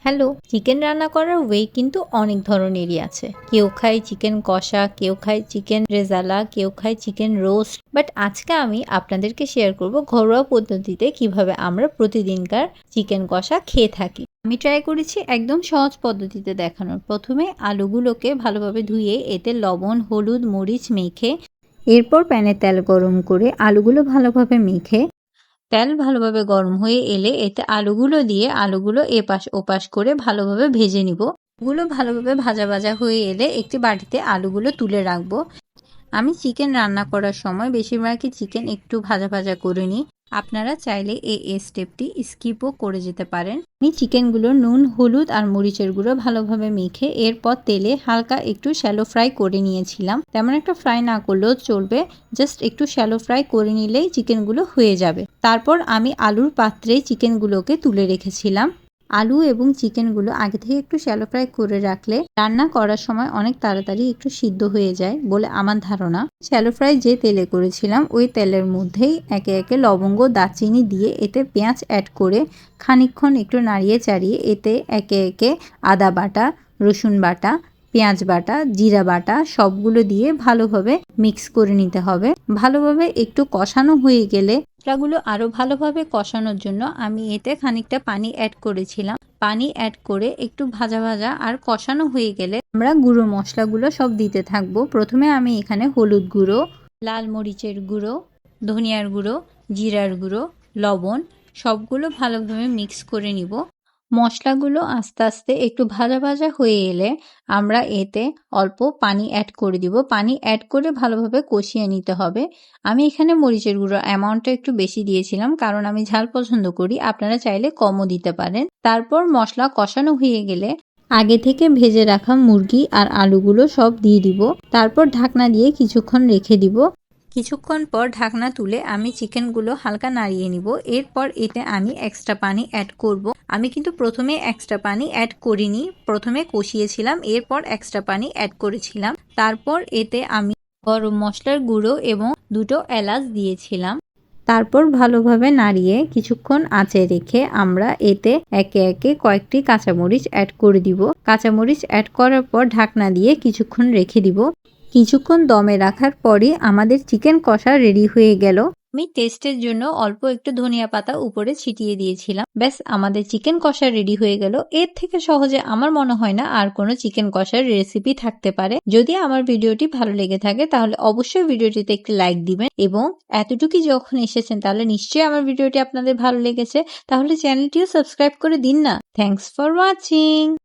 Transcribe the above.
Hello, chicken রান্না করার way কিন্তু অনেক ধরনেরই আছে। কেউ খায় চিকেন কষা, কেউ খায় চিকেন রেজালা, কেউ খায় চিকেন রোস্ট। বাট আজকে আমি আপনাদেরকে শেয়ার করব ঘরোয়া পদ্ধতিতে কিভাবে আমরা প্রতিদিনকার চিকেন কষা খেয়ে থাকি। আমি ট্রাই করেছি একদম সহজ পদ্ধতিতে দেখানোর। প্রথমে আলুগুলোকে ভালোভাবে ধুয়ে এতে লবণ, হলুদ, মরিচ মেখে এরপর প্যানে তেল গরম করে আলুগুলো ভালোভাবে মেখে তেল ভালোভাবে গরম হয়ে এলে এতে আলুগুলো দিয়ে আলুগুলো এপাশ ওপাশ করে ভালোভাবে ভেজে নিব। আলুগুলো ভালোভাবে ভাজা ভাজা হয়ে এলে একটি বাটিতে আলুগুলো তুলে রাখবো। আমি চিকেন রান্না করার সময় বেশিরভাগই চিকেন একটু ভাজা ভাজা করে নিই। আপনারা চাইলে এই স্টেপটি স্কিপও করে যেতে পারেন। আমি চিকেনগুলো নুন, হলুদ আর মরিচের গুঁড়ো ভালোভাবে মেখে এরপর তেলে হালকা একটু শ্যালো ফ্রাই করে নিয়েছিলাম। তেমন একটা ফ্রাই না করলেও চলবে, জাস্ট একটু শ্যালো ফ্রাই করে নিলেই চিকেনগুলো হয়ে যাবে। তারপর আমি আলুর পাত্রে চিকেনগুলোকে তুলে রেখেছিলাম। আলু এবং চিকেনগুলো আগে থেকে একটু শ্যালো ফ্রাই করে রাখলে রান্না করার সময় অনেক তাড়াতাড়ি একটু সিদ্ধ হয়ে যায় বলে আমার ধারণা। শ্যালো ফ্রাই যে তেলে করেছিলাম ওই তেলের মধ্যেই একে একে লবঙ্গ, দারচিনি দিয়ে এতে পেঁয়াজ অ্যাড করে খানিকক্ষণ একটু নাড়িয়ে চাড়িয়ে এতে একে একে আদা বাটা, রসুন বাটা, পেঁয়াজ বাটা, জিরা বাটা সবগুলো দিয়ে ভালোভাবে মিক্স করে নিতে হবে। ভালোভাবে একটু কষানো হয়ে গেলে মশলাগুলো আরও ভালোভাবে কষানোর জন্য আমি এতে খানিকটা পানি অ্যাড করেছিলাম। পানি অ্যাড করে একটু ভাজা ভাজা আর কষানো হয়ে গেলে আমরা গুঁড়ো মশলাগুলো সব দিতে থাকবো। প্রথমে আমি এখানে হলুদ গুঁড়ো, লাল মরিচের গুঁড়ো, ধনিয়ার গুঁড়ো, জিরার গুঁড়ো, লবণ সবগুলো ভালোভাবে মিক্স করে নিব। মশলাগুলো আস্তে আস্তে একটু ভাজা ভাজা হয়ে এলে আমরা এতে অল্প পানি অ্যাড করে দিব। পানি অ্যাড করে ভালোভাবে কষিয়ে নিতে হবে। আমি এখানে মরিচের গুঁড়ো অ্যামাউন্টটা একটু বেশি দিয়েছিলাম কারণ আমি ঝাল পছন্দ করি। আপনারা চাইলে কমও দিতে পারেন। তারপর মশলা কষানো হয়ে গেলে আগে থেকে ভেজে রাখা মুরগি আর আলুগুলো সব দিয়ে দিব। তারপর ঢাকনা দিয়ে কিছুক্ষণ রেখে দিব। কিছুক্ষণ পর ঢাকনা তুলে আমি চিকেনগুলো হালকা নাড়িয়ে নিব। এরপর এতে আমি এক্সট্রা পানি অ্যাড করব। আমি কিন্তু প্রথমে এক্সট্রা পানি অ্যাড করিনি, প্রথমে কষিয়েছিলাম এরপর এক্সট্রা পানি অ্যাড করেছিলাম। তারপর এতে আমি গরম মশলার গুঁড়ো এবং দুটো এলাচ দিয়েছিলাম। তারপর ভালোভাবে নাড়িয়ে কিছুক্ষণ আঁচে রেখে আমরা এতে একে একে কয়েকটি কাঁচামরিচ অ্যাড করে দিব। কাঁচামরিচ অ্যাড করার পর ঢাকনা দিয়ে কিছুক্ষণ রেখে দিব। কিছুক্ষণ দমে রাখার পরই আমাদের চিকেন কষা রেডি হয়ে গেল। আমি টেস্টের জন্য অল্প একটু ধনিয়া পাতা উপরে ছিটিয়ে দিয়েছিলাম। ব্যাস আমাদের চিকেন কষা রেডি হয়ে গেল। এর থেকে সহজে আমার মনে হয় না আর কোনো চিকেন কষার রেসিপি থাকতে পারে। যদি আমার ভিডিওটি ভালো লেগে থাকে তাহলে অবশ্যই ভিডিওটিতে একটি লাইক দিবেন এবং এতটুকুই যখন এসেছেন তাহলে নিশ্চয়ই আমার ভিডিওটি আপনাদের ভালো লেগেছে। তাহলে চ্যানেলটিও সাবস্ক্রাইব করে দিন না। Thanks for watching.